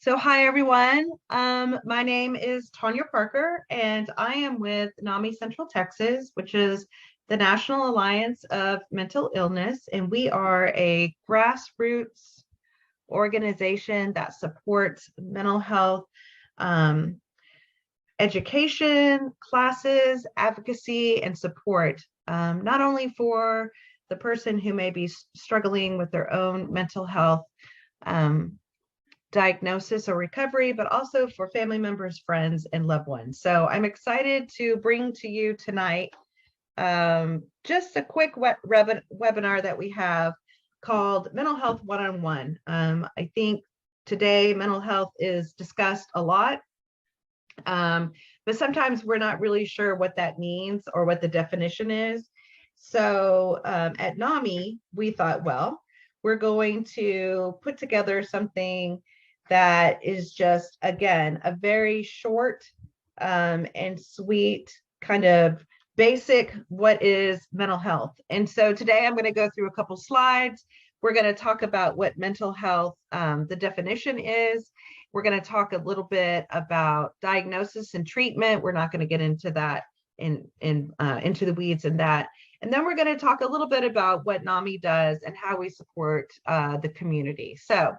So hi everyone. My name is Tanya Parker and I am with NAMI Central Texas, which is the National Alliance of Mental Illness. And we are a grassroots organization that supports mental health education, classes, advocacy, and support, not only for the person who may be struggling with their own mental health diagnosis or recovery, but also for family members, friends, and loved ones. So I'm excited to bring to you tonight just a quick webinar that we have called Mental Health One-on-One. I think today mental health is discussed a lot, but sometimes we're not really sure what that means or what the definition is. So at NAMI, we thought, well, we're going to put together something that is just, again, a very short and sweet kind of basic, what is mental health? And so today I'm going to go through a couple slides. We're going to talk about what mental health, the definition is. We're going to talk a little bit about diagnosis and treatment. We're not going to get into that into the weeds in that. And then we're going to talk a little bit about what NAMI does and how we support the community. So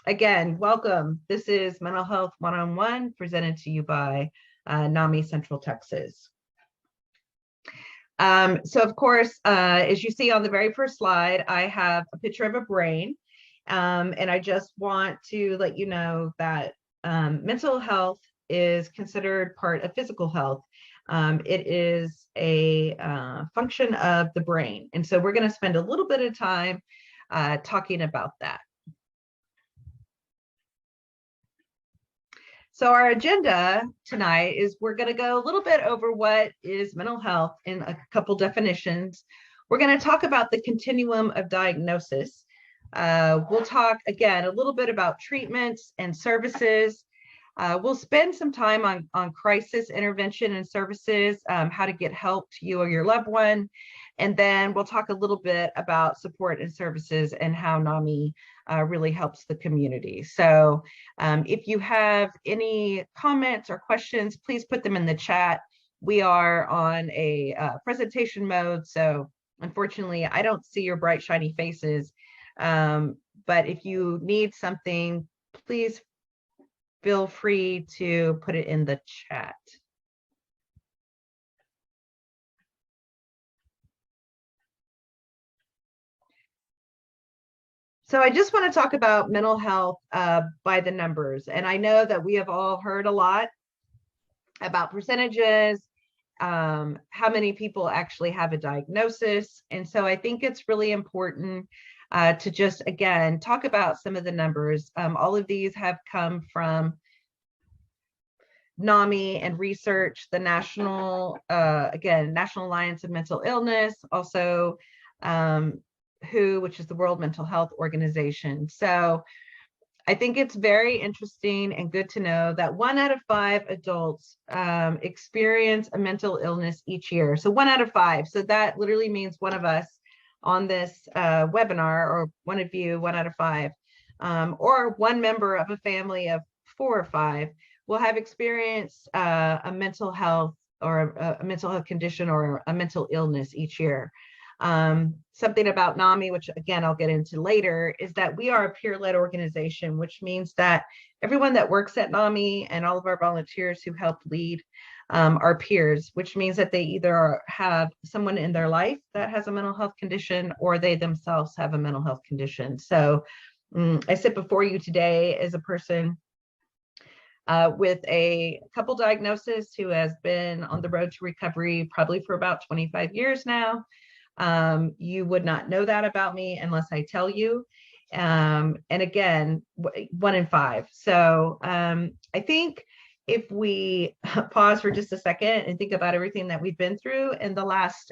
again, welcome. This is Mental Health One-on-One presented to you by NAMI Central Texas. So of course, as you see on the very first slide, I have a picture of a brain. And I just want to let you know that mental health is considered part of physical health. It is a function of the brain. And so we're going to spend a little bit of time talking about that. So our agenda tonight is we're going to go a little bit over what is mental health in a couple definitions. We're going to talk about the continuum of diagnosis. We'll talk again a little bit about treatments and services. We'll spend some time on crisis intervention and services, how to get help to you or your loved one. And then we'll talk a little bit about support and services and how NAMI really helps the community. So if you have any comments or questions, please put them in the chat. We are on a presentation mode, so unfortunately, I don't see your bright, shiny faces. But if you need something, please feel free to put it in the chat. So I just want to talk about mental health by the numbers. And I know that we have all heard a lot about percentages, how many people actually have a diagnosis. And so I think it's really important to just, again, talk about some of the numbers. All of these have come from NAMI and research, the National Alliance of Mental Illness, also WHO, which is the World Mental Health Organization. So I think it's very interesting and good to know that 1 out of 5 adults experience a mental illness each year. So 1 out of 5. So that literally means one of us on this webinar, or one of you, 1 out of 5, or one member of a family of 4 or 5 will have experienced a mental health or a mental health condition or a mental illness each year. Something about NAMI, which again, I'll get into later, is that we are a peer-led organization, which means that everyone that works at NAMI and all of our volunteers who help lead are peers, which means that they either have someone in their life that has a mental health condition or they themselves have a mental health condition. So I sit before you today as a person with a couple diagnoses who has been on the road to recovery probably for about 25 years now. You would not know that about me unless I tell you. And again, 1 in 5. So I think if we pause for just a second and think about everything that we've been through in the last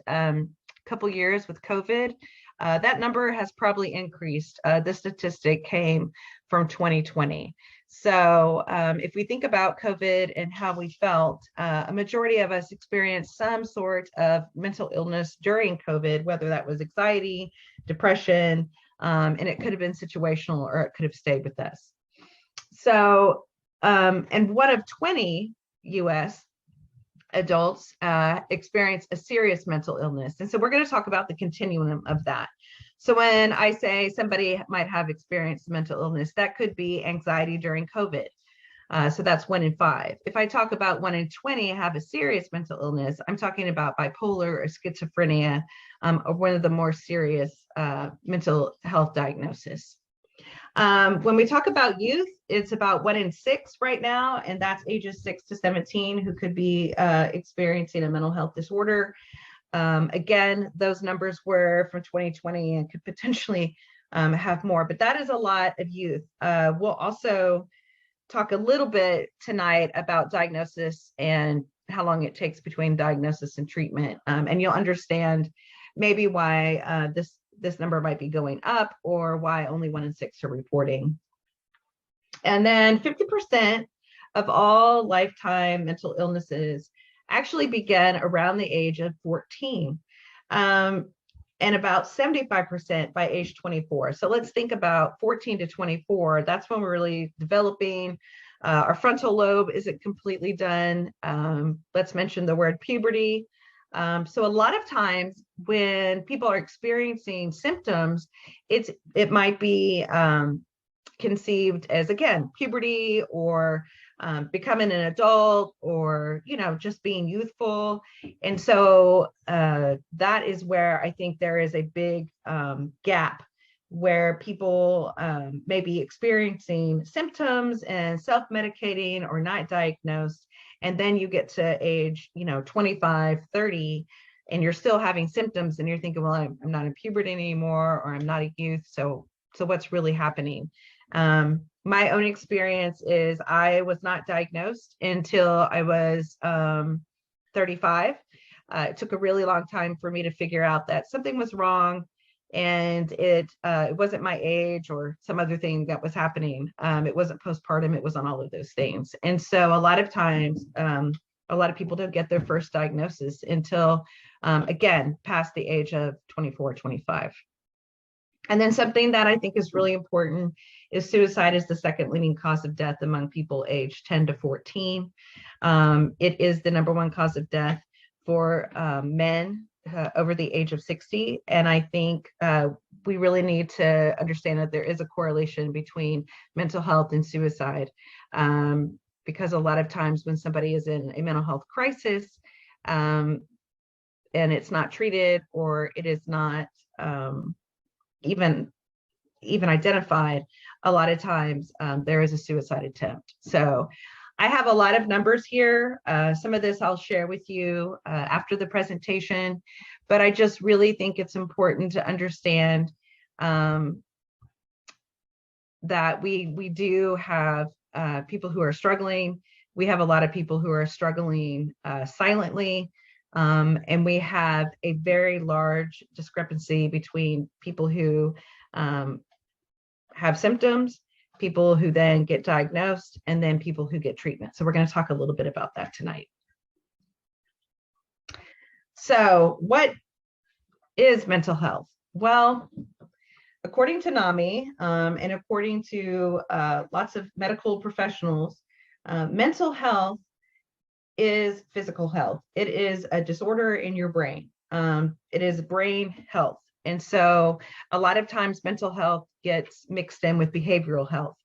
couple years with COVID, that number has probably increased. The statistic came from 2020. So if we think about COVID and how we felt, a majority of us experienced some sort of mental illness during COVID, whether that was anxiety, depression, and it could have been situational or it could have stayed with us. So, and one of 20 US adults experience a serious mental illness. And so we're going to talk about the continuum of that. So when I say somebody might have experienced mental illness, that could be anxiety during COVID. So that's 1 in 5. If I talk about 1 in 20 have a serious mental illness, I'm talking about bipolar or schizophrenia, or one of the more serious mental health diagnoses. When we talk about youth, it's about 1 in 6 right now, and that's ages 6 to 17 who could be experiencing a mental health disorder. Again, those numbers were from 2020 and could potentially have more, but that is a lot of youth. We'll also talk a little bit tonight about diagnosis and how long it takes between diagnosis and treatment, and you'll understand maybe why this number might be going up or why only 1 in 6 are reporting. And then 50% of all lifetime mental illnesses actually begin around the age of 14, and about 75% by age 24. So let's think about 14 to 24. That's when we're really developing. Our frontal lobe isn't completely done. Let's mention the word puberty. So a lot of times when people are experiencing symptoms, it might be conceived as, again, puberty or becoming an adult, or just being youthful. And so that is where I think there is a big gap where people may be experiencing symptoms and self-medicating or not diagnosed. And then you get to age 25, 30, and you're still having symptoms, and you're thinking, well, I'm not in puberty anymore, or I'm not a youth, so what's really happening? My own experience is I was not diagnosed until I was 35. It took a really long time for me to figure out that something was wrong, and it wasn't my age or some other thing that was happening. It wasn't postpartum, it was on all of those things. And so a lot of times, a lot of people don't get their first diagnosis until, again, past the age of 24, 25. And then something that I think is really important is suicide is the second leading cause of death among people aged 10 to 14. It is the #1 cause of death for men over the age of 60. And I think we really need to understand that there is a correlation between mental health and suicide, because a lot of times when somebody is in a mental health crisis and it's not treated, or it is not even identified, a lot of times there is a suicide attempt. So I have a lot of numbers here. Some of this I'll share with you after the presentation, but I just really think it's important to understand that we do have people who are struggling. We have a lot of people who are struggling silently. And we have a very large discrepancy between people who have symptoms, people who then get diagnosed, and then people who get treatment. So we're going to talk a little bit about that tonight. So what is mental health? Well, according to NAMI, and according to lots of medical professionals, mental health is physical health. It is a disorder in your brain. It is brain health. And so a lot of times mental health gets mixed in with behavioral health.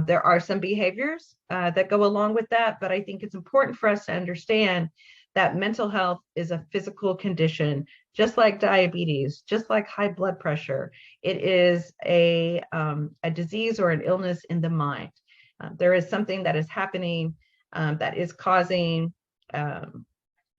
There are some behaviors that go along with that, but I think it's important for us to understand that mental health is a physical condition, just like diabetes, just like high blood pressure. It is a disease or an illness in the mind. There is something that is happening that is causing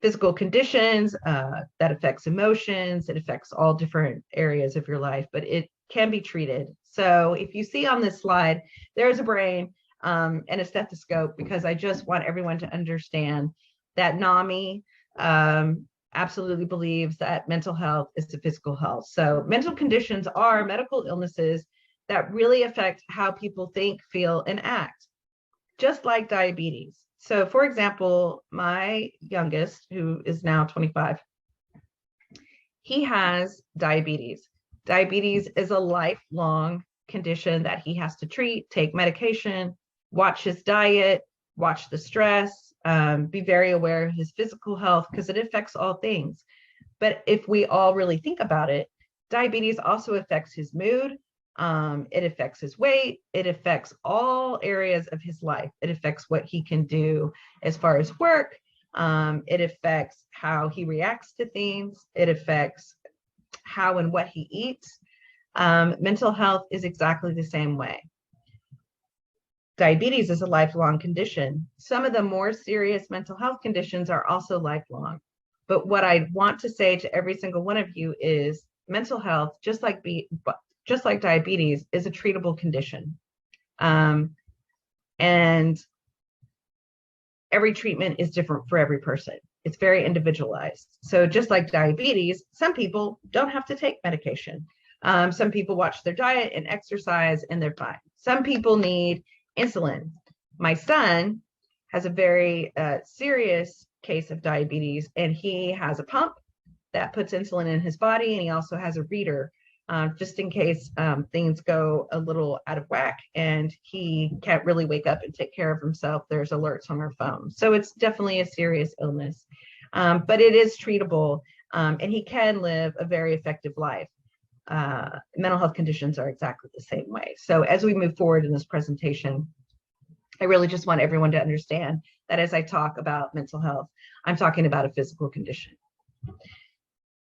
physical conditions that affects emotions. It affects all different areas of your life, but it can be treated. So if you see on this slide, there's a brain and a stethoscope, because I just want everyone to understand that NAMI absolutely believes that mental health is the physical health. So mental conditions are medical illnesses that really affect how people think, feel, and act, just like diabetes. So for example, my youngest, who is now 25, he has diabetes. Diabetes is a lifelong condition that he has to treat, take medication, watch his diet, watch the stress, be very aware of his physical health because it affects all things. But if we all really think about it, diabetes also affects his mood. It affects his weight. It affects all areas of his life. It affects what he can do as far as work. It affects how he reacts to things. It affects how and what he eats. Mental health is exactly the same way. Diabetes is a lifelong condition. Some of the more serious mental health conditions are also lifelong. But what I want to say to every single one of you is mental health, just like diabetes, is a treatable condition. And every treatment is different for every person. It's very individualized. So just like diabetes, some people don't have to take medication. Some people watch their diet and exercise and they're fine. Some people need insulin. My son has a very serious case of diabetes, and he has a pump that puts insulin in his body, and he also has a reader just in case things go a little out of whack and he can't really wake up and take care of himself. There's alerts on our phone. So it's definitely a serious illness, but it is treatable, and he can live a very effective life. Mental health conditions are exactly the same way. So as we move forward in this presentation, I really just want everyone to understand that as I talk about mental health, I'm talking about a physical condition.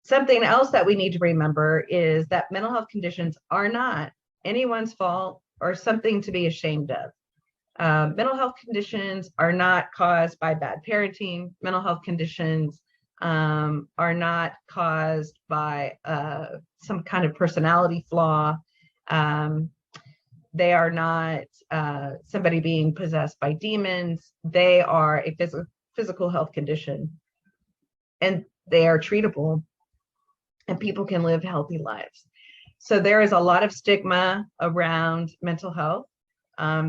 Something else that we need to remember is that mental health conditions are not anyone's fault or something to be ashamed of. Mental health conditions are not caused by bad parenting. Mental health conditions are not caused by some kind of personality flaw. They are not somebody being possessed by demons. They are a physical health condition, and they are treatable, and people can live healthy lives. So there is a lot of stigma around mental health.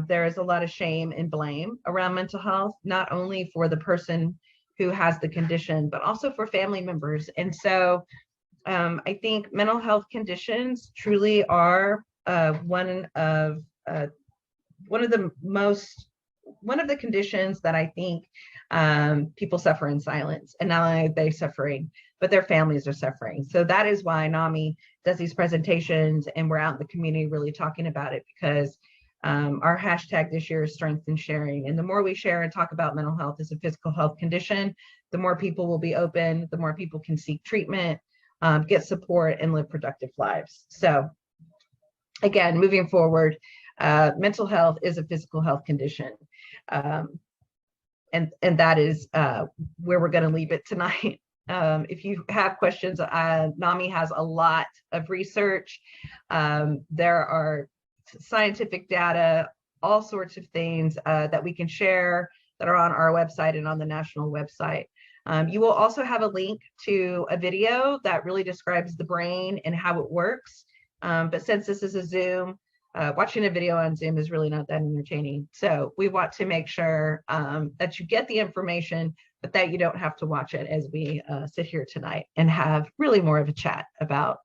There is a lot of shame and blame around mental health, not only for the person who has the condition, but also for family members. And so I think mental health conditions truly are one of the conditions that I think people suffer in silence, and not only are they suffering, but their families are suffering. So that is why NAMI does these presentations, and we're out in the community really talking about it, because our hashtag this year is strength and sharing. And the more we share and talk about mental health as a physical health condition, the more people will be open, the more people can seek treatment, get support, and live productive lives. So again, moving forward, mental health is a physical health condition. And that is where we're going to leave it tonight. If you have questions, NAMI has a lot of research. There are scientific data, all sorts of things that we can share that are on our website and on the national website. You will also have a link to a video that really describes the brain and how it works. But since this is a Zoom, watching a video on Zoom is really not that entertaining. So we want to make sure that you get the information, but that you don't have to watch it as we sit here tonight and have really more of a chat about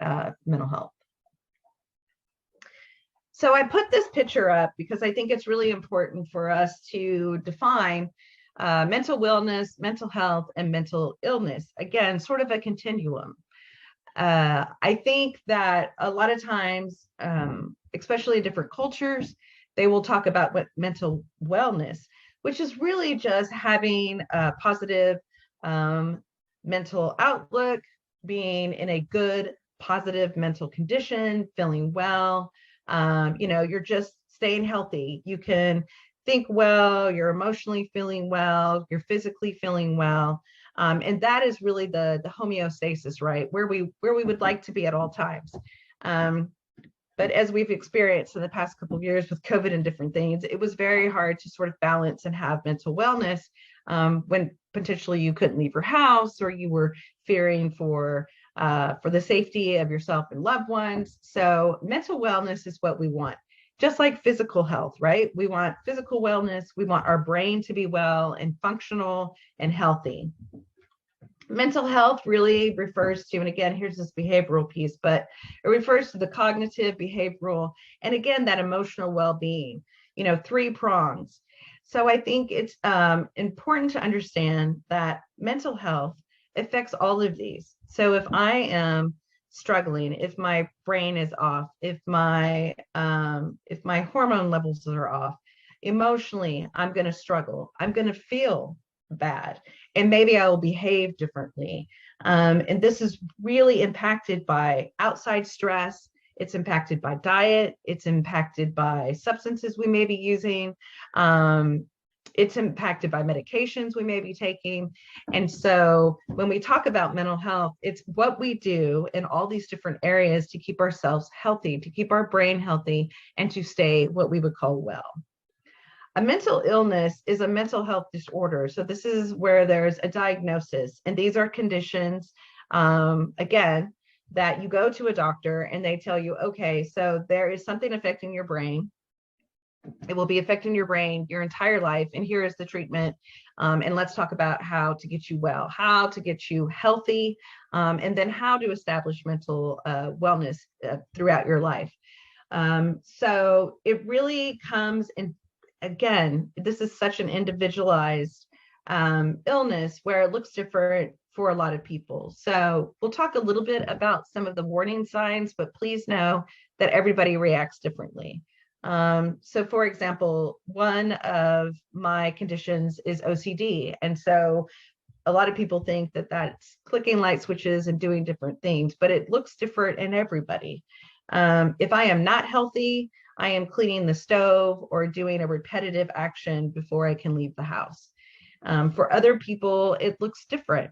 mental health. So I put this picture up because I think it's really important for us to define mental wellness, mental health, and mental illness. Again, sort of a continuum. I think that a lot of times, especially in different cultures, they will talk about what mental wellness, which is really just having a positive mental outlook, being in a good, positive mental condition, feeling well. You're just staying healthy. You can think well, you're emotionally feeling well, you're physically feeling well. And that is really the homeostasis, right? Where we would like to be at all times. But as we've experienced in the past couple of years with COVID and different things, it was very hard to sort of balance and have mental wellness when potentially you couldn't leave your house, or you were fearing for the safety of yourself and loved ones. So mental wellness is what we want. Just like physical health, right? We want physical wellness. We want our brain to be well and functional and healthy. Mental health really refers to, and again, here's this behavioral piece, but it refers to the cognitive, behavioral, and again, that emotional well-being. three prongs. So I think it's important to understand that mental health affects all of these. So if I am struggling, if my brain is off, if my hormone levels are off, emotionally, I'm going to struggle. I'm going to feel bad, and maybe I will behave differently. And this is really impacted by outside stress. It's impacted by diet. It's impacted by substances we may be using. It's impacted by medications we may be taking. And so when we talk about mental health, it's what we do in all these different areas to keep ourselves healthy, to keep our brain healthy, and to stay what we would call well. A mental illness is a mental health disorder. So this is where there's a diagnosis, and these are conditions, again, that you go to a doctor and they tell you, okay, so there is something affecting your brain. It will be affecting your brain your entire life, and here is the treatment. And let's talk about how to get you well, how to get you healthy, and then how to establish mental wellness throughout your life. So it really comes in, again, this is such an individualized illness where it looks different for a lot of people. So we'll talk a little bit about some of the warning signs, but please know that everybody reacts differently. So for example, one of my conditions is OCD. And so a lot of people think that that's clicking light switches and doing different things, but it looks different in everybody. If I am not healthy, I am cleaning the stove or doing a repetitive action before I can leave the house. For other people, it looks different.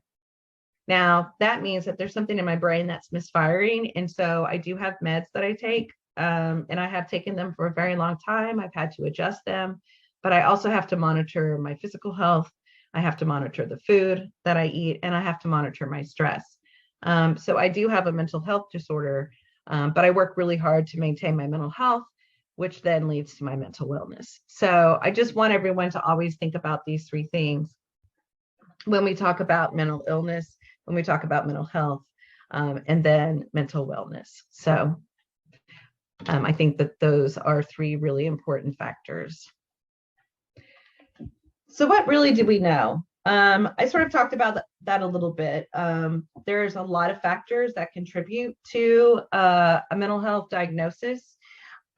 Now, that means that there's something in my brain that's misfiring. And so I do have meds that I take, and I have taken them for a very long time. I've had to adjust them, but I also have to monitor my physical health. I have to monitor the food that I eat, and I have to monitor my stress. So I do have a mental health disorder, but I work really hard to maintain my mental health, which then leads to my mental wellness. So I just want everyone to always think about these three things when we talk about mental illness, when we talk about mental health, and then mental wellness. So I think that those are three really important factors. So what really do we know? I sort of talked about that a little bit. There's a lot of factors that contribute to a mental health diagnosis.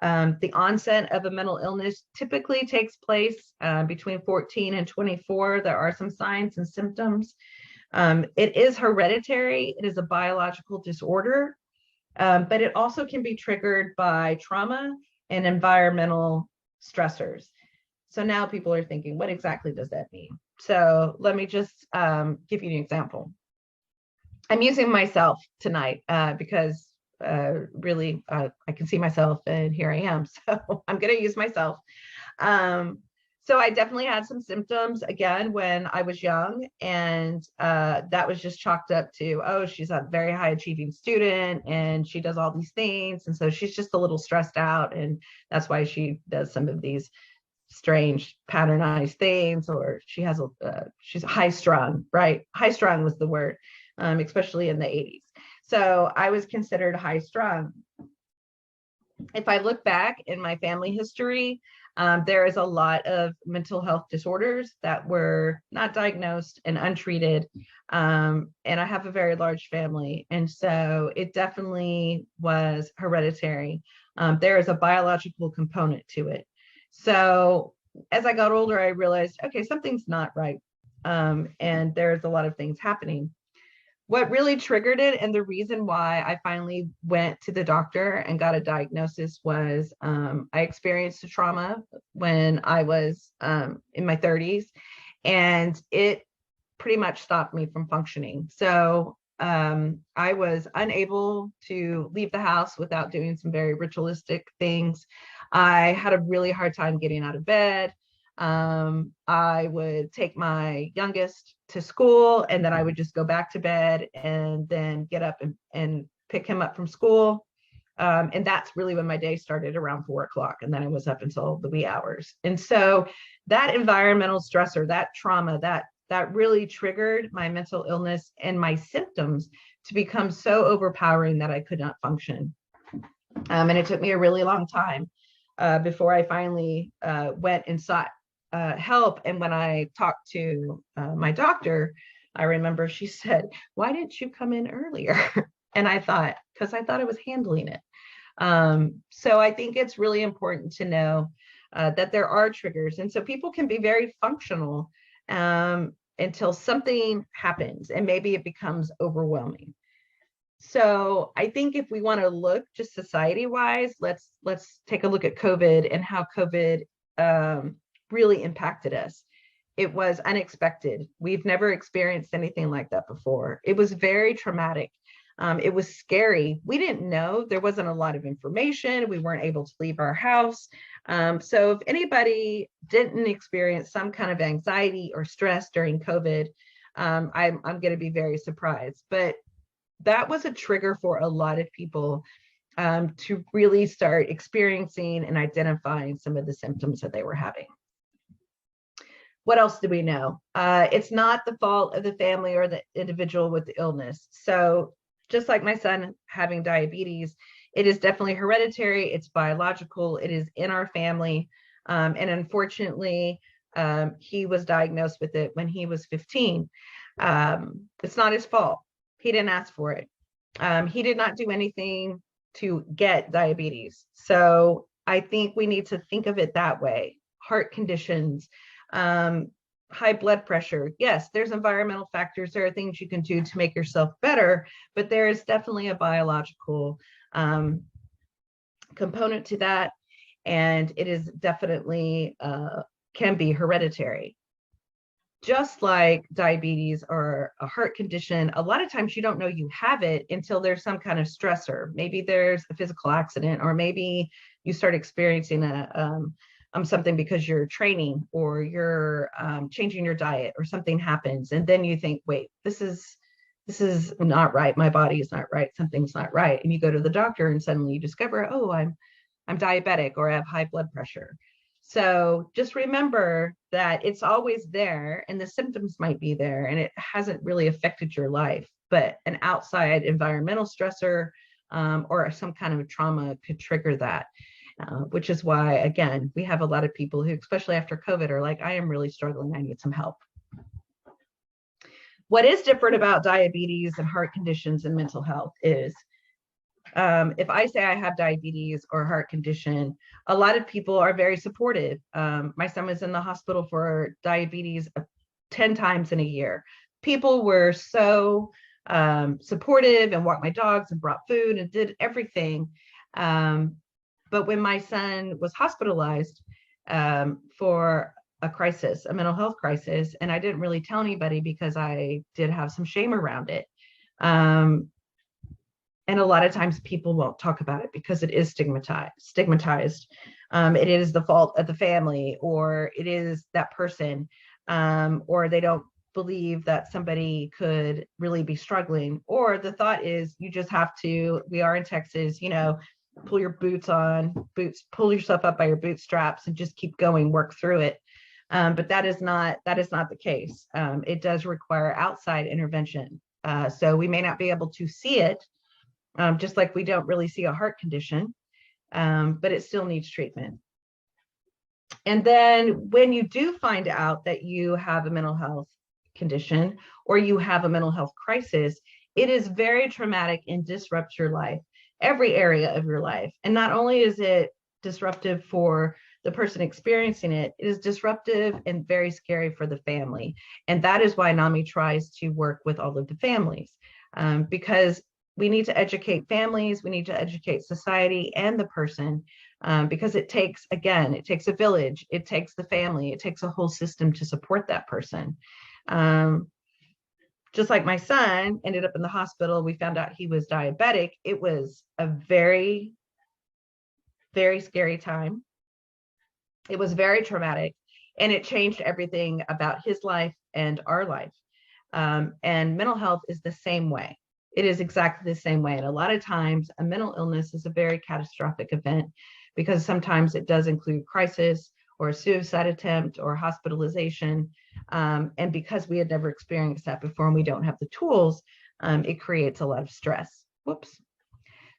The onset of a mental illness typically takes place between 14 and 24. There are some signs and symptoms. It is hereditary. It is a biological disorder, but it also can be triggered by trauma and environmental stressors. So now people are thinking, what exactly does that mean? So let me just give you an example. I'm using myself tonight because really I can see myself, and here I am. So I'm going to use myself. So I definitely had some symptoms again when I was young, and that was just chalked up to, oh, she's a very high achieving student and she does all these things. And so she's just a little stressed out, and that's why she does some of these strange patternized things, or she's high strung, right? High strung was the word, especially in the 80s. So I was considered high strung. If I look back in my family history, there is a lot of mental health disorders that were not diagnosed and untreated. And I have a very large family. And so it definitely was hereditary. There is a biological component to it. So as I got older, I realized, okay, something's not right. And there's a lot of things happening. What really triggered it, and the reason why I finally went to the doctor and got a diagnosis, was I experienced a trauma when I was in my 30s, and it pretty much stopped me from functioning. So I was unable to leave the house without doing some very ritualistic things. I had a really hard time getting out of bed. I would take my youngest to school, and then I would just go back to bed and then get up and pick him up from school. And that's really when my day started, around 4 o'clock. And then I was up until the wee hours. And so that environmental stressor, that trauma, that really triggered my mental illness and my symptoms to become so overpowering that I could not function. And it took me a really long time before I finally went and sought help. And when I talked to my doctor, I remember she said, "Why didn't you come in earlier?" And I thought, because I thought I was handling it. So I think it's really important to know that there are triggers. And so people can be very functional until something happens and maybe it becomes overwhelming. So I think if we want to look just society wise, let's take a look at COVID and how COVID really impacted us. It was unexpected. We've never experienced anything like that before. It was very traumatic. It was scary. We didn't know. There wasn't a lot of information. We weren't able to leave our house. So if anybody didn't experience some kind of anxiety or stress during COVID, I'm going to be very surprised. But that was a trigger for a lot of people to really start experiencing and identifying some of the symptoms that they were having. What else do we know? It's not the fault of the family or the individual with the illness. So just like my son having diabetes, it is definitely hereditary, it's biological, it is in our family. And unfortunately, he was diagnosed with it when he was 15. It's not his fault. He didn't ask for it. He did not do anything to get diabetes. So I think we need to think of it that way. Heart conditions, high blood pressure. Yes, there's environmental factors. There are things you can do to make yourself better, but there is definitely a biological component to that. And it is definitely can be hereditary. Just like diabetes or a heart condition, a lot of times you don't know you have it until there's some kind of stressor. Maybe there's a physical accident, or maybe you start experiencing something because you're training or you're changing your diet or something happens. And then you think, wait, this is not right. My body is not right. Something's not right. And you go to the doctor and suddenly you discover, oh, I'm diabetic or I have high blood pressure. So just remember that it's always there and the symptoms might be there and it hasn't really affected your life, but an outside environmental stressor or some kind of trauma could trigger that. Which is why, again, we have a lot of people who, especially after COVID, are like, I am really struggling. I need some help. What is different about diabetes and heart conditions and mental health is if I say I have diabetes or heart condition, a lot of people are very supportive. My son was in the hospital for diabetes 10 times in a year. People were so supportive and walked my dogs and brought food and did everything. But when my son was hospitalized for a crisis, a mental health crisis, and I didn't really tell anybody because I did have some shame around it. And a lot of times people won't talk about it because it is stigmatized. It is the fault of the family, or it is that person, or they don't believe that somebody could really be struggling. Or the thought is you just have to, we are in Texas, pull your pull yourself up by your bootstraps and just keep going, work through it. But that is not the case. It does require outside intervention. So we may not be able to see it, just like we don't really see a heart condition, but it still needs treatment. And then when you do find out that you have a mental health condition or you have a mental health crisis, it is very traumatic and disrupts your life, every area of your life. And not only is it disruptive for the person experiencing it, it is disruptive and very scary for the family. And that is why NAMI tries to work with all of the families, because we need to educate families, we need to educate society and the person, because it takes a village, it takes the family, it takes a whole system to support that person. Just like my son ended up in the hospital, we found out he was diabetic. It was a very, very scary time. It was very traumatic, and it changed everything about his life and our life. And mental health is the same way. It is exactly the same way. And a lot of times a mental illness is a very catastrophic event because sometimes it does include crisis or a suicide attempt or hospitalization. And because we had never experienced that before and we don't have the tools, it creates a lot of stress. Whoops.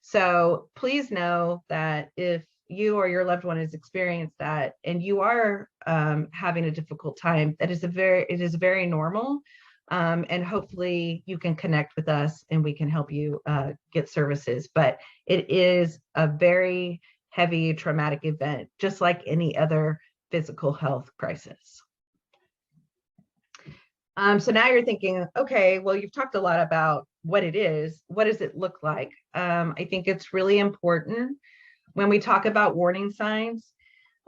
So please know that if you or your loved one has experienced that and you are having a difficult time, it is very normal. And hopefully you can connect with us and we can help you get services. But it is a very heavy traumatic event, just like any other physical health crisis. So now you're thinking, okay, well, you've talked a lot about what it is. What does it look like? I think it's really important when we talk about warning signs.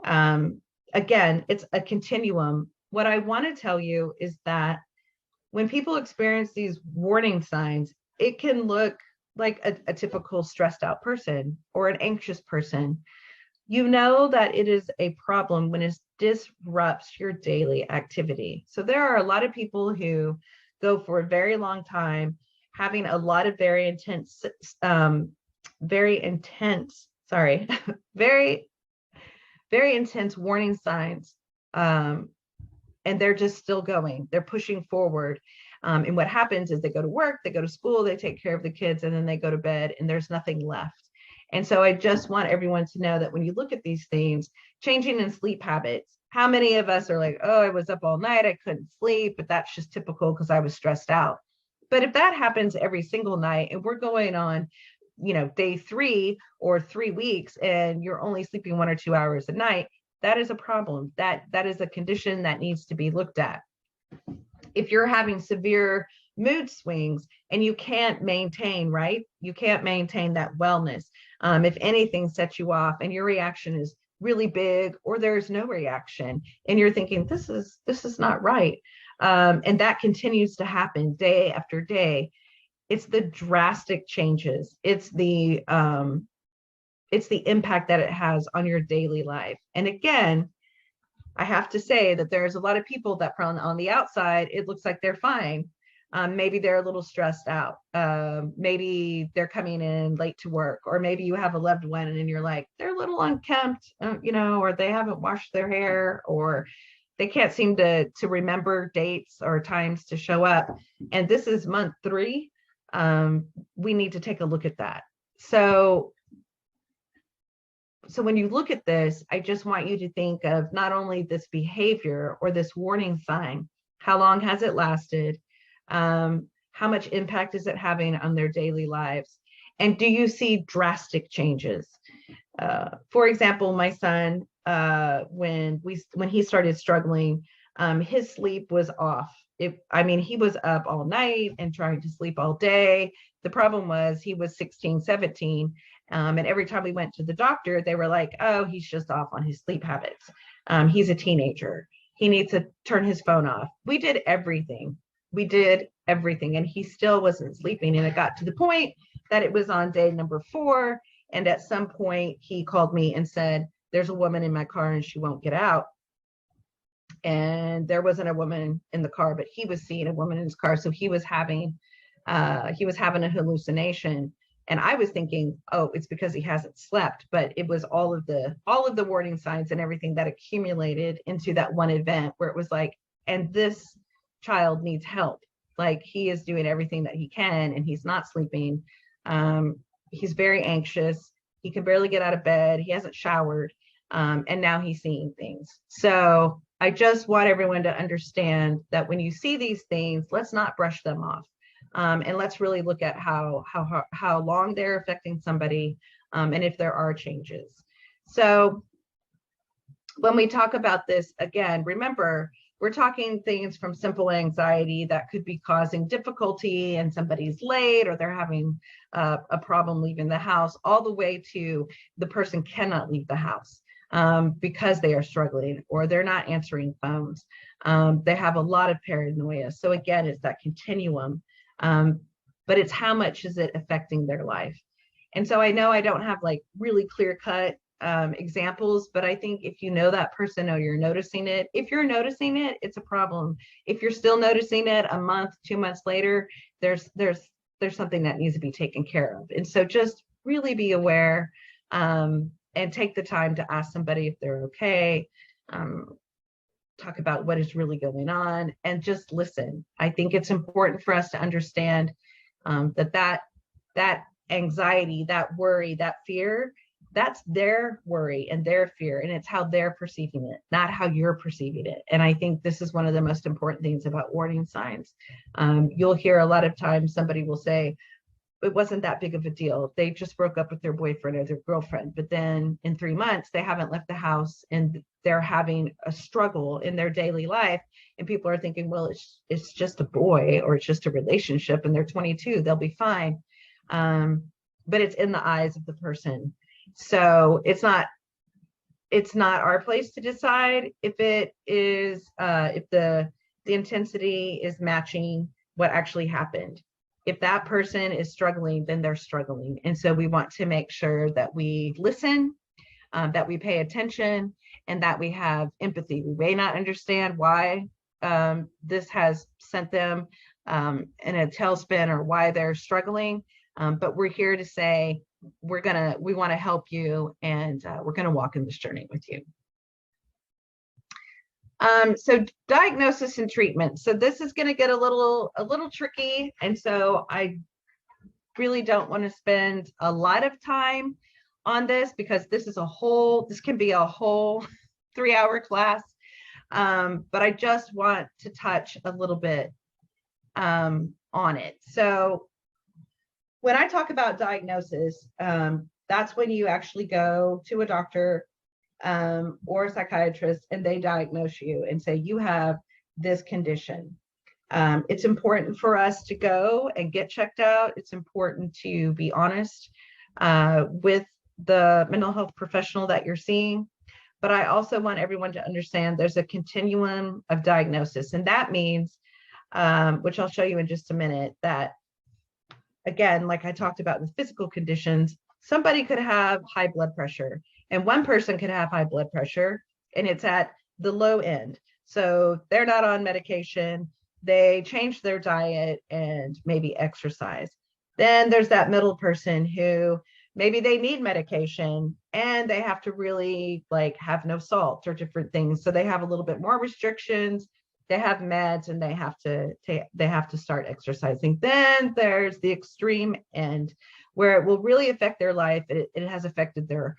Again, it's a continuum. What I want to tell you is that when people experience these warning signs, it can look like a typical stressed out person or an anxious person. You know that it is a problem when it disrupts your daily activity. So there are a lot of people who go for a very long time having a lot of very intense, very intense warning signs. And they're just still going, they're pushing forward. And what happens is they go to work, they go to school, they take care of the kids, and then they go to bed and there's nothing left. And so I just want everyone to know that when you look at these things, changing in sleep habits, how many of us are like, oh, I was up all night, I couldn't sleep, but that's just typical because I was stressed out. But if that happens every single night and we're going on, day 3 or 3 weeks and you're only sleeping 1 or 2 hours a night, that is a problem. That is a condition that needs to be looked at. If you're having severe mood swings and you can't maintain, right? You can't maintain that wellness. If anything sets you off and your reaction is really big or there's no reaction and you're thinking, this is not right. And that continues to happen day after day. It's the drastic changes. It's the impact that it has on your daily life. And again, I have to say that there's a lot of people that on the outside, it looks like they're fine. Maybe they're a little stressed out. Maybe they're coming in late to work, or maybe you have a loved one and you're like, they're a little unkempt, or they haven't washed their hair, or they can't seem to remember dates or times to show up. And this is month 3. We need to take a look at that. So when you look at this, I just want you to think of not only this behavior or this warning sign, how long has it lasted? How much impact is it having on their daily lives? And do you see drastic changes? For example, my son, when he started struggling, his sleep was off. He was up all night and trying to sleep all day. The problem was he was 16, 17. And every time we went to the doctor, they were like, oh, he's just off on his sleep habits. He's a teenager. He needs to turn his phone off. We did everything. And he still wasn't sleeping. And it got to the point that it was on day number 4. And at some point he called me and said, there's a woman in my car and she won't get out. And there wasn't a woman in the car, but he was seeing a woman in his car. So he was having a hallucination. And I was thinking, oh, it's because he hasn't slept, but it was all of the warning signs and everything that accumulated into that one event where it was like, and this child needs help. Like, he is doing everything that he can and he's not sleeping. He's very anxious. He can barely get out of bed. He hasn't showered. And now he's seeing things. So I just want everyone to understand that when you see these things, let's not brush them off. And let's really look at how long they're affecting somebody, and if there are changes. So when we talk about this, again, remember, we're talking things from simple anxiety that could be causing difficulty and somebody's late or they're having a problem leaving the house, all the way to the person cannot leave the house because they are struggling or they're not answering phones. They have a lot of paranoia. So again, it's that continuum. But it's how much is it affecting their life. And so I know I don't have like really clear cut examples, but I think if you know that person or you're noticing it, if you're noticing it, it's a problem. If you're still noticing it a month, 2 months later, there's something that needs to be taken care of. And so just really be aware and take the time to ask somebody if they're okay. Talk about what is really going on and just listen. I think it's important for us to understand that anxiety, that worry, that fear that's their worry and their fear, and it's how they're perceiving it, not how you're perceiving it. And I think this is one of the most important things about warning signs. You'll hear a lot of times somebody will say, it wasn't that big of a deal. They just broke up with their boyfriend or their girlfriend, but then in 3 months, they haven't left the house and they're having a struggle in their daily life. And people are thinking, well, it's just a boy or it's just a relationship and they're 22, they'll be fine. But it's in the eyes of the person. So it's not our place to decide if it is if the intensity is matching what actually happened. If that person is struggling, then they're struggling. And so we want to make sure that we listen, that we pay attention, and that we have empathy. We may not understand why this has sent them in a tailspin or why they're struggling, but we're here to say, we want to help you, and we're going to walk in this journey with you. So diagnosis and treatment. So this is going to get a little tricky. And so I really don't want to spend a lot of time on this because this can be a whole 3-hour class. But I just want to touch a little bit on it. So when I talk about diagnosis, that's when you actually go to a doctor or a psychiatrist, and they diagnose you and say, you have this condition. It's important for us to go and get checked out. It's important to be honest with the mental health professional that you're seeing. But I also want everyone to understand there's a continuum of diagnosis. And that means, which I'll show you in just a minute, that again, like I talked about with physical conditions, somebody could have high blood pressure. And one person could have high blood pressure and it's at the low end. So they're not on medication. They change their diet and maybe exercise. Then there's that middle person who maybe they need medication and they have to really like have no salt or different things. So they have a little bit more restrictions. They have meds and they have to start exercising. Then there's the extreme end where it will really affect their life. It has affected their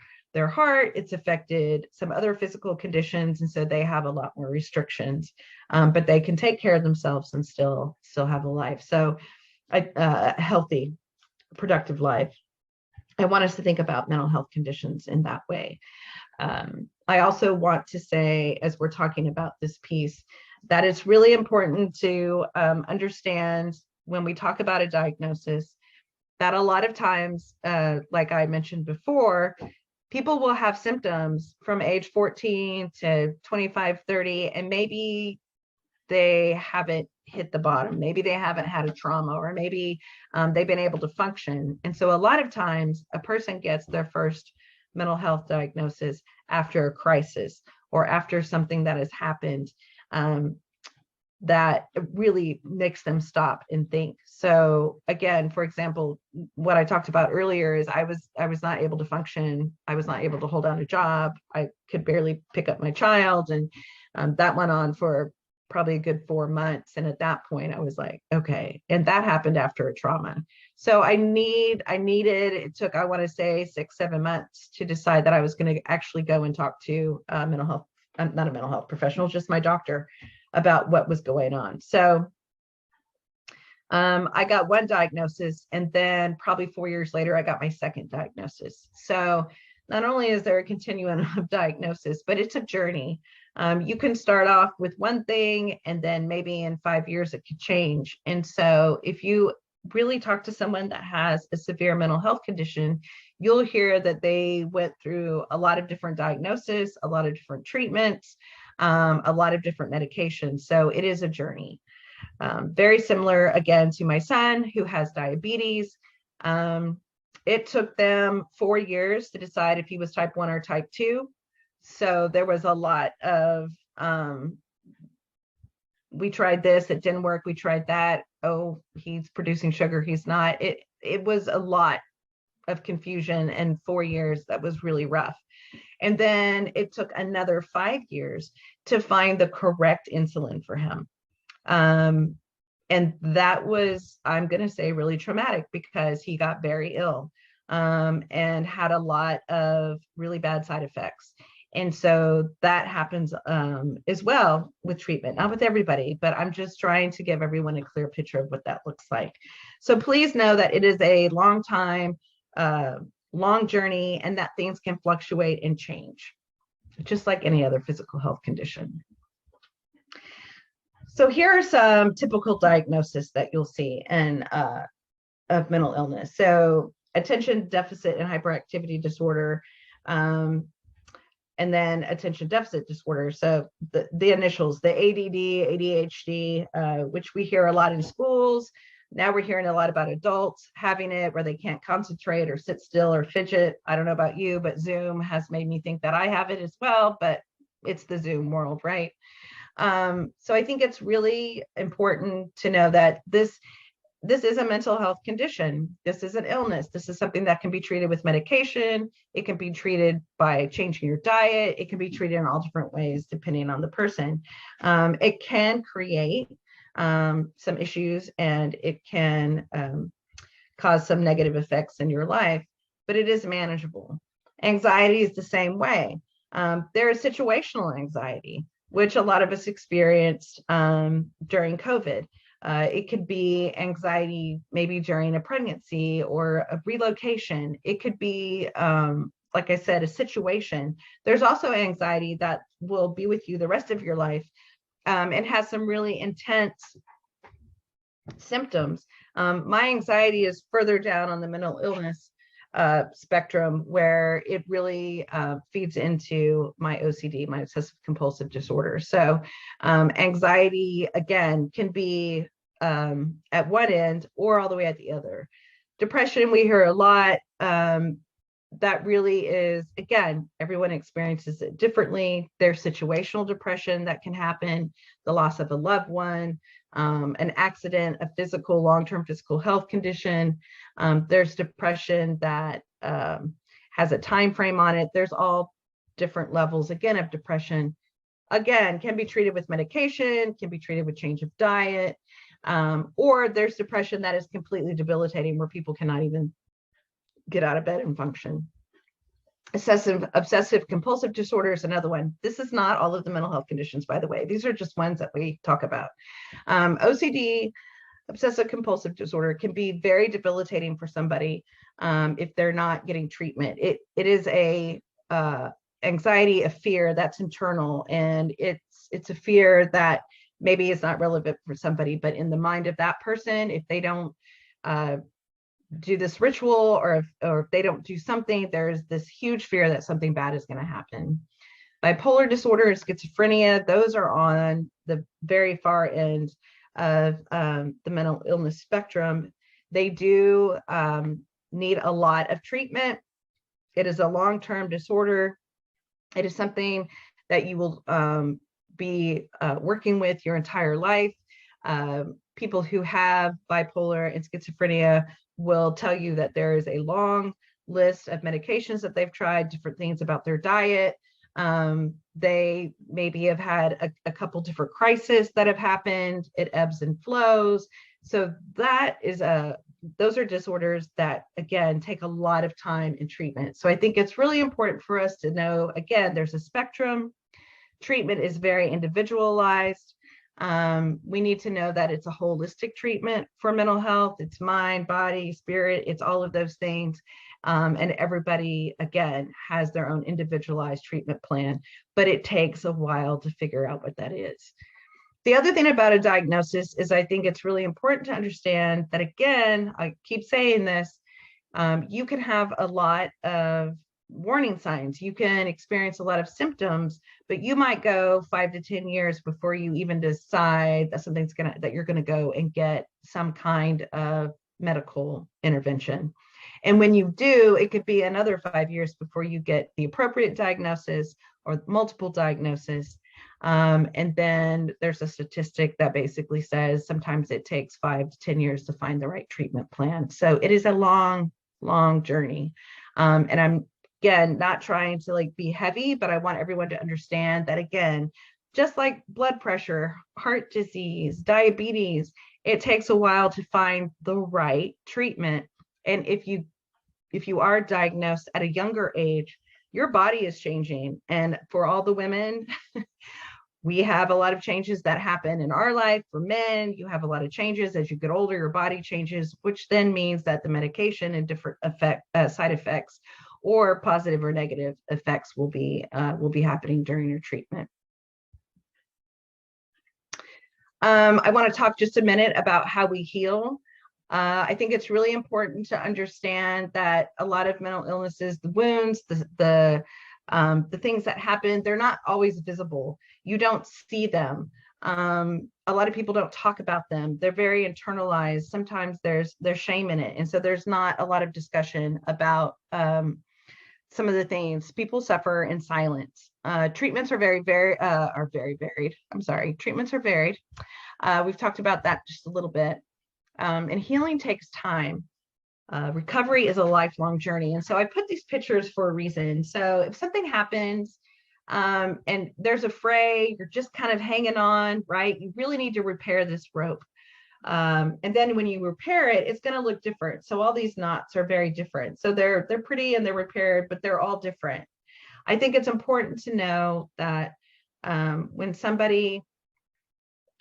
heart, it's affected some other physical conditions, and so they have a lot more restrictions, but they can take care of themselves and still have a life. So a healthy, productive life. I want us to think about mental health conditions in that way. I also want to say, as we're talking about this piece, that it's really important to understand when we talk about a diagnosis that a lot of times, like I mentioned before, people will have symptoms from age 14 to 25, 30, and maybe they haven't hit the bottom. Maybe they haven't had a trauma, or maybe they've been able to function. And so a lot of times a person gets their first mental health diagnosis after a crisis or after something that has happened that really makes them stop and think. So again, for example, what I talked about earlier is I was not able to function. I was not able to hold down a job. I could barely pick up my child. And that went on for probably a good 4 months. And at that point I was like, okay. And that happened after a trauma. So it took, I want to say 6-7 months to decide that I was going to actually go and talk to mental health, not a mental health professional, just my doctor, about what was going on. So I got one diagnosis, and then probably 4 years later, I got my second diagnosis. So not only is there a continuum of diagnosis, but it's a journey. You can start off with one thing, and then maybe in 5 years it could change. And so if you really talk to someone that has a severe mental health condition, you'll hear that they went through a lot of different diagnoses, a lot of different treatments, a lot of different medications. So it is a journey. Very similar, again, to my son who has diabetes. It took them 4 years to decide if he was type 1 or type 2. So there was a lot of, we tried this, it didn't work. We tried that. Oh, he's producing sugar, he's not. It was a lot of confusion, and 4 years that was really rough. And then it took another 5 years to find the correct insulin for him. And that was, I'm going to say, really traumatic because he got very ill. and had a lot of really bad side effects. And so that happens as well with treatment, not with everybody, but I'm just trying to give everyone a clear picture of what that looks like. So please know that it is a long time, long journey, and that things can fluctuate and change, just like any other physical health condition. So here are some typical diagnoses that you'll see in of mental illness. So attention deficit and hyperactivity disorder, and then attention deficit disorder. So the initials, the ADD, ADHD, which we hear a lot in schools. Now we're hearing a lot about adults having it where they can't concentrate or sit still or fidget. I don't know about you, but Zoom has made me think that I have it as well, but it's the Zoom world, right? So I think it's really important to know that this is a mental health condition. This is an illness. This is something that can be treated with medication. It can be treated by changing your diet. It can be treated in all different ways depending on the person. It can create some issues, and it can cause some negative effects in your life, but it is manageable. Anxiety is the same way. There is situational anxiety, which a lot of us experienced during COVID. It could be anxiety maybe during a pregnancy or a relocation. It could be, like I said, a situation. There's also anxiety that will be with you the rest of your life, and has some really intense symptoms. My anxiety is further down on the mental illness spectrum, where it really feeds into my OCD, my obsessive compulsive disorder. So anxiety, again, can be at one end or all the way at the other. Depression, we hear a lot. That really is, again, everyone experiences it differently. There's situational depression that can happen, the loss of a loved one, an accident, a physical, long-term physical health condition. There's depression that has a time frame on it. There's all different levels, again, of depression. Again, can be treated with medication, can be treated with change of diet, or there's depression that is completely debilitating, where people cannot even get out of bed and function. Obsessive compulsive disorder is another one. This is not all of the mental health conditions, by the way. These are just ones that we talk about. OCD, obsessive compulsive disorder, can be very debilitating for somebody if they're not getting treatment. It is a anxiety, a fear that's internal, and it's a fear that maybe is not relevant for somebody, but in the mind of that person, if they don't do this ritual, or if they don't do something, there's this huge fear that something bad is going to happen. Bipolar disorder and schizophrenia, those are on the very far end of the mental illness spectrum. They do need a lot of treatment. It is a long-term disorder. It is something that you will be working with your entire life. People who have bipolar and schizophrenia will tell you that there is a long list of medications that they've tried, different things about their diet. They maybe have had a couple different crises that have happened. It ebbs and flows. So that is those are disorders that, again, take a lot of time and treatment. So I think it's really important for us to know, again, there's a spectrum. Treatment is very individualized. We need to know that it's a holistic treatment for mental health. It's mind, body, spirit, it's all of those things. And everybody, again, has their own individualized treatment plan, but it takes a while to figure out what that is. The other thing about a diagnosis is I think it's really important to understand that, again, I keep saying this, you can have a lot of warning signs. You can experience a lot of symptoms, but you might go 5 to 10 years before you even decide that that you're going to go and get some kind of medical intervention. And when you do, it could be another 5 years before you get the appropriate diagnosis or multiple diagnoses. And then there's a statistic that basically says sometimes it takes 5 to 10 years to find the right treatment plan. So it is a long, long journey. And I'm, again, not trying to be heavy, but I want everyone to understand that, again, just like blood pressure, heart disease, diabetes, it takes a while to find the right treatment. And if you if you are diagnosed at a younger age, your body is changing. And for all the women, we have a lot of changes that happen in our life. For men, you have a lot of changes as you get older, your body changes, which then means that the medication and different side effects or positive or negative effects will be happening during your treatment. I want to talk just a minute about how we heal. I think it's really important to understand that a lot of mental illnesses, the wounds, the things that happen, they're not always visible. You don't see them. A lot of people don't talk about them. They're very internalized. Sometimes there's shame in it. And so there's not a lot of discussion about some of the things. People suffer in silence. Treatments are very varied. I'm sorry. Treatments are varied. We've talked about that just a little bit. And healing takes time. Recovery is a lifelong journey. And so I put these pictures for a reason. So if something happens and there's a fray, you're just kind of hanging on, right? You really need to repair this rope. And then when you repair it, it's going to look different. So all these knots are very different. So they're pretty and they're repaired, but they're all different. I think it's important to know that when somebody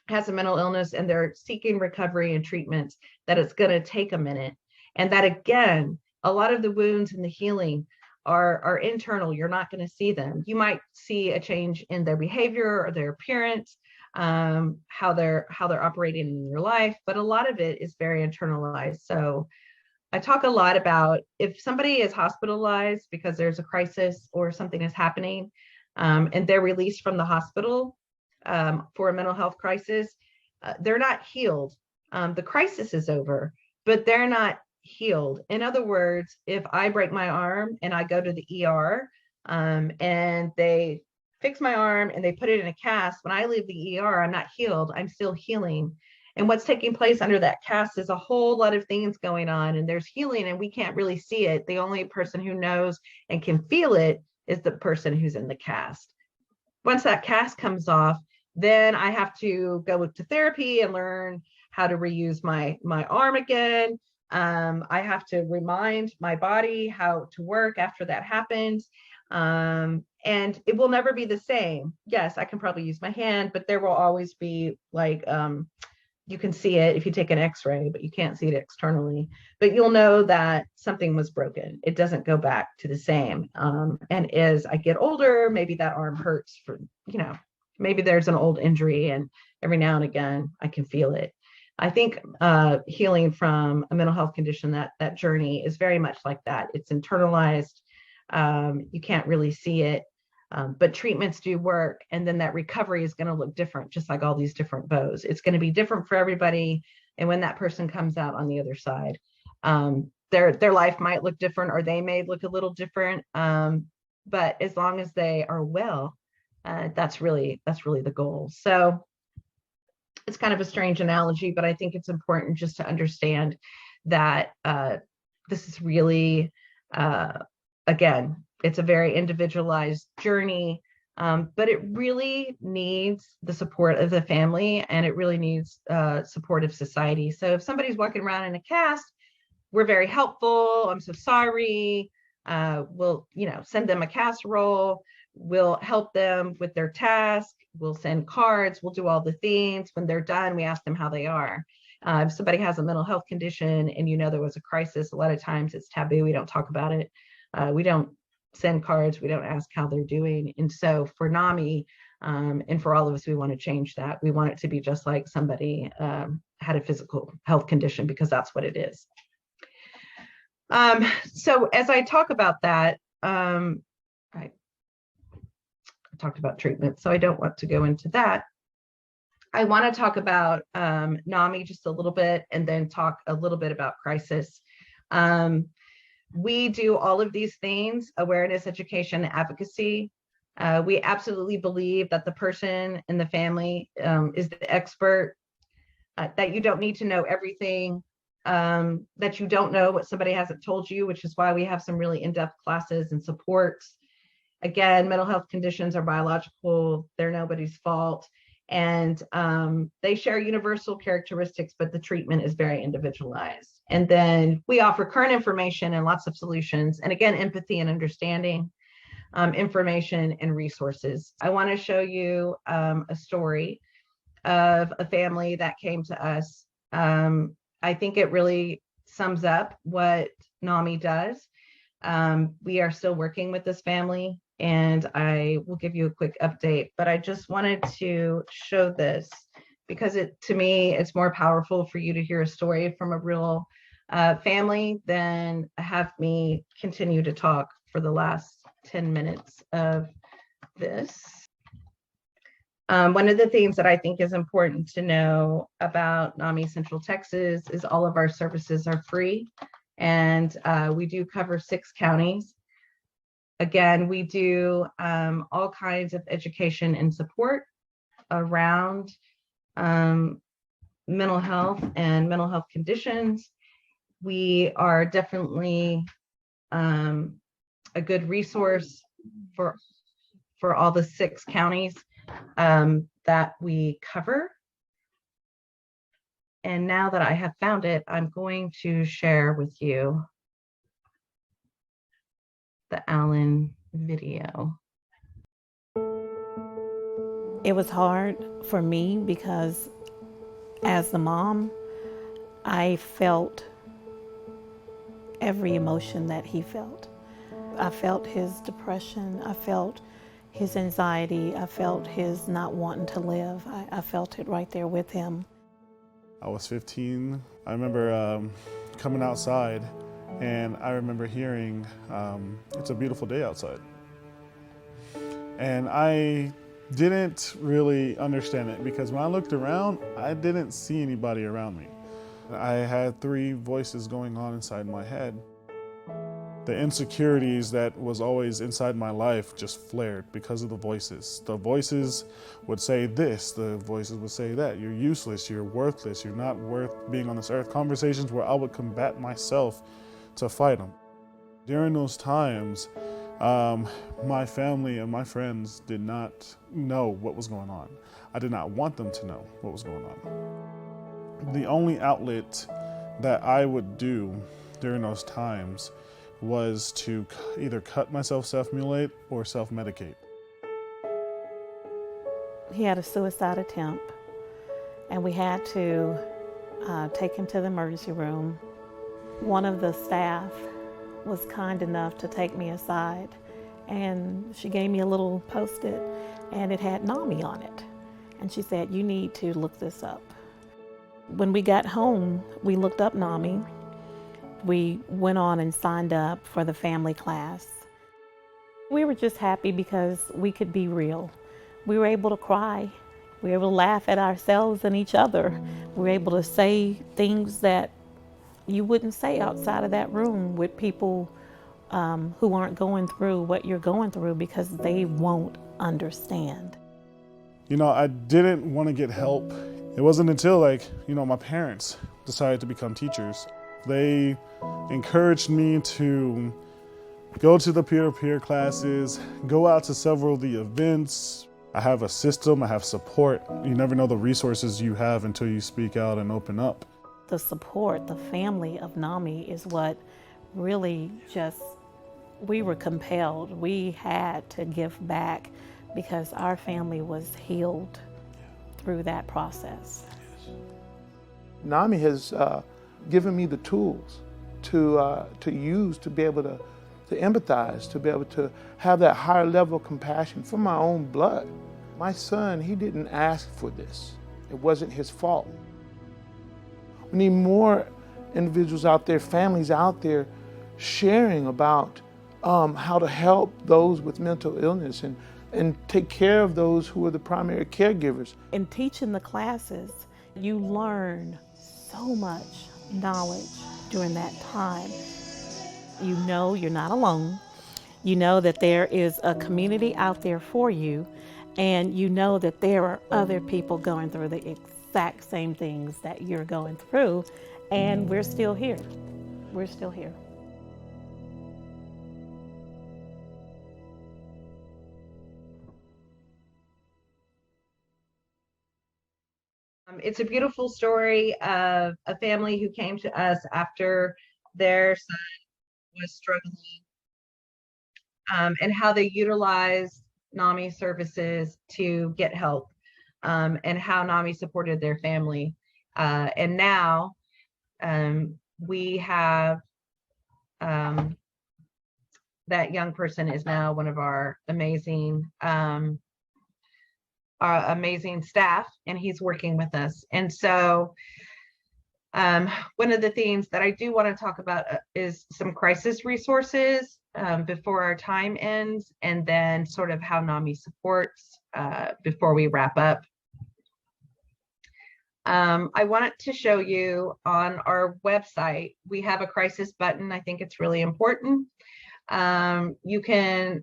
has a mental illness and they're seeking recovery and treatments, that it's going to take a minute. And that, again, a lot of the wounds and the healing are internal. You're not going to see them. You might see a change in their behavior or their appearance, how they're operating in your life, but a lot of it is very internalized. So I talk a lot about if somebody is hospitalized because there's a crisis or something is happening, and they're released from the hospital for a mental health crisis, they're not healed. The crisis is over, but they're not healed. In other words, if I break my arm and I go to the ER and they fix my arm and they put it in a cast, when I leave the ER, I'm not healed. I'm still healing. And what's taking place under that cast is a whole lot of things going on, and there's healing and we can't really see it. The only person who knows and can feel it is the person who's in the cast. Once that cast comes off, then I have to go to therapy and learn how to reuse my arm again. I have to remind my body how to work after that happens. And it will never be the same. Yes, I can probably use my hand, but there will always be like, you can see it if you take an x-ray, but you can't see it externally. But you'll know that something was broken. It doesn't go back to the same. And as I get older, maybe that arm hurts for, maybe there's an old injury and every now and again, I can feel it. I think healing from a mental health condition, that journey is very much like that. It's internalized. You can't really see it, but treatments do work. And then that recovery is going to look different, just like all these different bows. It's going to be different for everybody. And when that person comes out on the other side, their life might look different, or they may look a little different. But as long as they are well, that's really the goal. So it's kind of a strange analogy, but I think it's important just to understand that this is really, again, it's a very individualized journey, but it really needs the support of the family, and it really needs support of society. So if somebody's walking around in a cast, we're very helpful. I'm so sorry. We'll, send them a casserole. We'll help them with their task. We'll send cards. We'll do all the things. When they're done, we ask them how they are. If somebody has a mental health condition and there was a crisis, a lot of times it's taboo. We don't talk about it. We don't send cards. We don't ask how they're doing. And so for NAMI, and for all of us, we want to change that. We want it to be just like somebody had a physical health condition, because that's what it is. So as I talk about that, I talked about treatment, so I don't want to go into that. I want to talk about NAMI just a little bit, and then talk a little bit about crisis. We do all of these things: awareness, education, advocacy. We absolutely believe that the person in the family is the expert, that you don't need to know everything, that you don't know what somebody hasn't told you, which is why we have some really in-depth classes and supports. Again, mental health conditions are biological. They're nobody's fault. And they share universal characteristics, but the treatment is very individualized. And then we offer current information and lots of solutions. And again, empathy and understanding, information and resources. I want to show you a story of a family that came to us. I think it really sums up what NAMI does. We are still working with this family, and I will give you a quick update, but I just wanted to show this because to me, it's more powerful for you to hear a story from a real family than have me continue to talk for the last 10 minutes of this. One of the things that I think is important to know about NAMI Central Texas is all of our services are free, and we do cover 6 counties. Again, we do all kinds of education and support around mental health and mental health conditions. We are definitely a good resource for all the 6 counties that we cover. And now that I have found it, I'm going to share with you the Allen video. It was hard for me because as the mom, I felt every emotion that he felt. I felt his depression, I felt his anxiety, I felt his not wanting to live. I felt it right there with him. I was 15. I remember coming outside, and I remember hearing, it's a beautiful day outside. And I didn't really understand it because when I looked around, I didn't see anybody around me. I had 3 voices going on inside my head. The insecurities that was always inside my life just flared because of the voices. The voices would say this, the voices would say that. You're useless, you're worthless, you're not worth being on this earth. Conversations where I would combat myself to fight them. During those times, my family and my friends did not know what was going on. I did not want them to know what was going on. The only outlet that I would do during those times was to either cut myself, self-mutilate, or self-medicate. He had a suicide attempt, and we had to take him to the emergency room. One of the staff was kind enough to take me aside, and she gave me a little Post-it, and it had NAMI on it. And she said, "You need to look this up." When we got home, we looked up NAMI. We went on and signed up for the family class. We were just happy because we could be real. We were able to cry. We were able to laugh at ourselves and each other. We were able to say things that you wouldn't say outside of that room with people who aren't going through what you're going through because they won't understand. You know, I didn't want to get help. It wasn't until my parents decided to become teachers. They encouraged me to go to the peer-to-peer classes, go out to several of the events. I have a system, I have support. You never know the resources you have until you speak out and open up. The support, the family of NAMI is what really we were compelled. We had to give back because our family was healed through that process. NAMI has given me the tools to use to be able to empathize, to be able to have that higher level of compassion for my own blood. My son, he didn't ask for this. It wasn't his fault. We need more individuals out there, families out there, sharing about how to help those with mental illness and take care of those who are the primary caregivers. In teaching the classes, you learn so much knowledge during that time. You know you're not alone. You know that there is a community out there for you, and you know that there are other people going through the exact same things that you're going through, and we're still here. We're still here. It's a beautiful story of a family who came to us after their son was struggling, and how they utilized NAMI services to get help, and how NAMI supported their family. And now we have that young person is now one of our amazing staff, and he's working with us. And so one of the things that I do want to talk about is some crisis resources before our time ends, and then sort of how NAMI supports before we wrap up. I wanted to show you on our website, we have a crisis button. I think it's really important. You can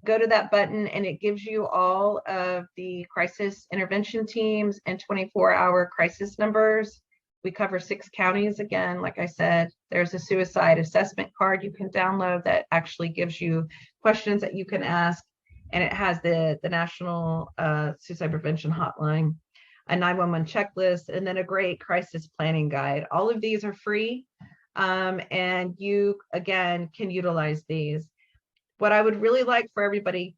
go to that button, and it gives you all of the crisis intervention teams and 24-hour crisis numbers. We cover 6 counties. Again, like I said, there's a suicide assessment card you can download that actually gives you questions that you can ask, and it has the National Suicide Prevention Hotline, a 911 checklist, and then a great crisis planning guide. All of these are free, and you, again, can utilize these. What I would really like for everybody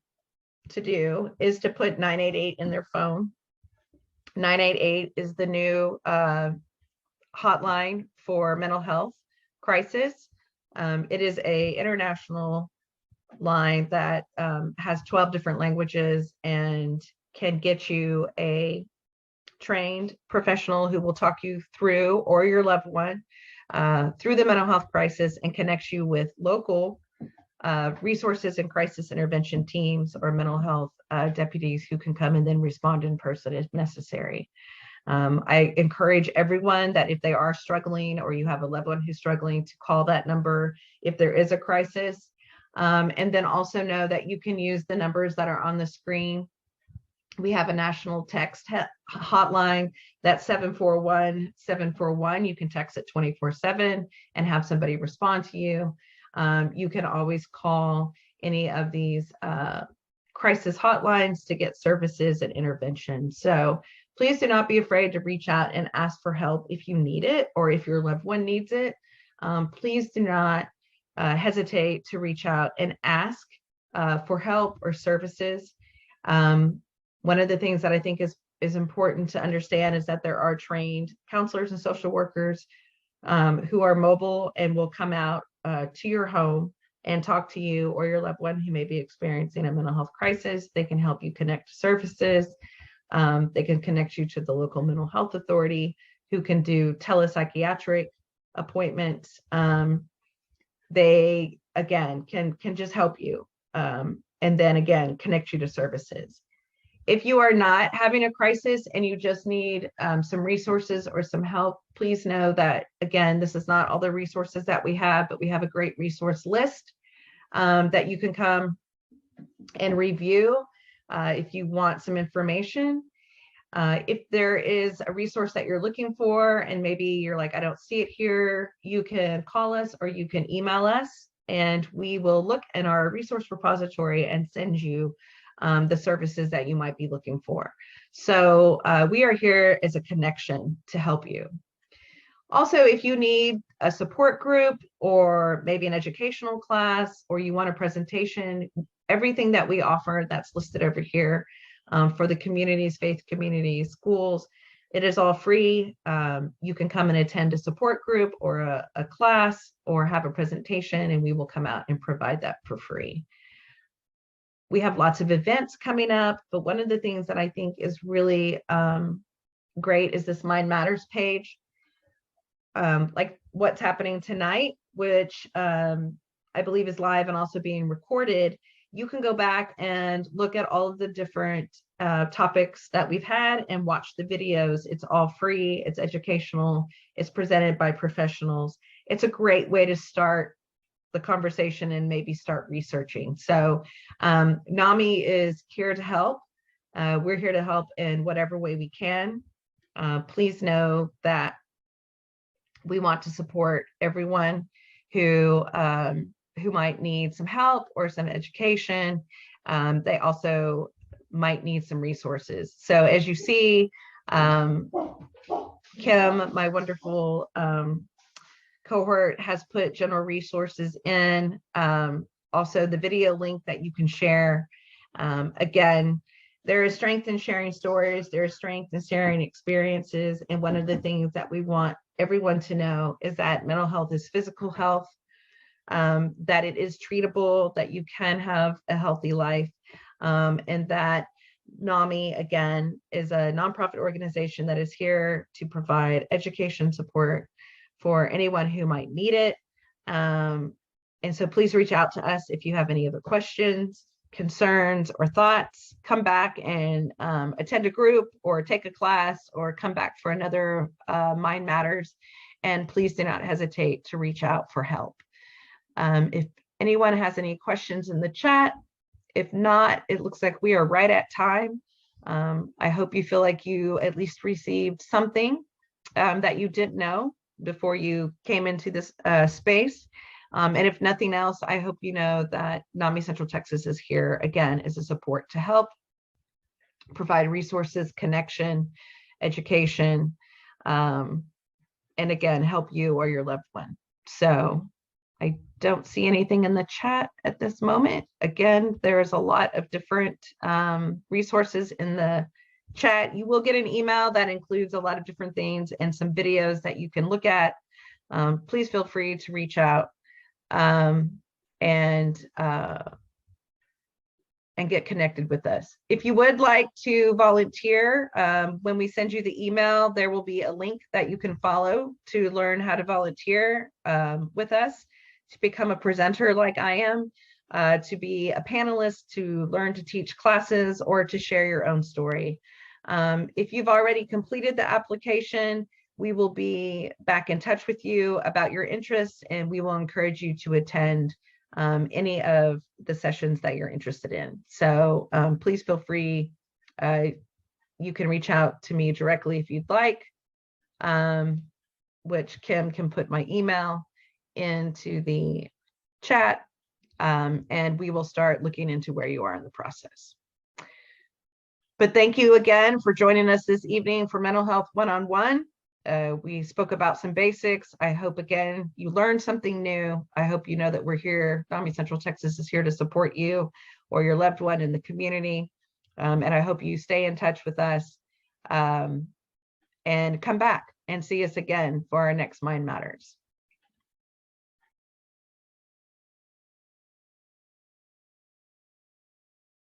to do is to put 988 in their phone. 988 is the new hotline for mental health crisis. It is an international line that has 12 different languages and can get you a trained professional who will talk you through, or your loved one, through the mental health crisis, and connects you with local resources and crisis intervention teams or mental health deputies who can come and then respond in person if necessary. I encourage everyone that if they are struggling, or you have a loved one who's struggling, to call that number if there is a crisis. And then also know that you can use the numbers that are on the screen. We have a national text hotline, that's 741-741. You can text it 24/7 and have somebody respond to you. You can always call any of these crisis hotlines to get services and intervention. So please do not be afraid to reach out and ask for help if you need it, or if your loved one needs it. Please do not hesitate to reach out and ask for help or services. One of the things that I think is important to understand is that there are trained counselors and social workers who are mobile and will come out to your home and talk to you or your loved one who may be experiencing a mental health crisis. They can help you connect to services. They can connect you to the local mental health authority, who can do telepsychiatric appointments. They, again, can just help you, and then again connect you to services. If you are not having a crisis and you just need some resources or some help, please know that, again, this is not all the resources that we have, but we have a great resource list that you can come and review if you want some information. If there is a resource that you're looking for and maybe you're like, I don't see it here, you can call us or you can email us, and we will look in our resource repository and send you the services that you might be looking for. So we are here as a connection to help you. Also, if you need a support group or maybe an educational class, or you want a presentation, everything that we offer that's listed over here for the communities, faith communities, schools, it is all free. You can come and attend a support group or a class or have a presentation, and we will come out and provide that for free. We have lots of events coming up, but one of the things that I think is really great is this Mind Matters page. Like what's happening tonight, which I believe is live and also being recorded. You can go back and look at all of the different topics that we've had and watch the videos. It's all free, it's educational, it's presented by professionals. It's a great way to start the conversation and maybe start researching. So NAMI is here to help. We're here to help in whatever way we can. Please know that we want to support everyone who might need some help or some education. They also might need some resources. So as you see, Kim, my wonderful cohort, has put general resources in, also the video link that you can share. Again, there is strength in sharing stories, there is strength in sharing experiences, and one of the things that we want everyone to know is that mental health is physical health, that it is treatable, that you can have a healthy life, and that NAMI, again, is a nonprofit organization that is here to provide education support for anyone who might need it. And so please reach out to us if you have any other questions, concerns, or thoughts. Come back and attend a group or take a class or come back for another Mind Matters. And please do not hesitate to reach out for help. If anyone has any questions in the chat, if not, it looks like we are right at time. I hope you feel like you at least received something that you didn't know before you came into this space. And if nothing else, I hope you know that NAMI Central Texas is here again as a support to help provide resources, connection, education, and again, help you or your loved one. So I don't see anything in the chat at this moment. Again, there's a lot of different resources in the chat. You will get an email that includes a lot of different things and some videos that you can look at. Please feel free to reach out and get connected with us. If you would like to volunteer, when we send you the email, there will be a link that you can follow to learn how to volunteer with us, to become a presenter like I am, to be a panelist, to learn to teach classes, or to share your own story. If you've already completed the application, we will be back in touch with you about your interests, and we will encourage you to attend any of the sessions that you're interested in. So please feel free. You can reach out to me directly if you'd like, which Kim can put my email into the chat, and we will start looking into where you are in the process. But thank you again for joining us this evening for Mental Health One-on-One. We spoke about some basics. I hope, again, you learned something new. I hope you know that we're here. NAMI Central Texas is here to support you or your loved one in the community. And I hope you stay in touch with us and come back and see us again for our next Mind Matters.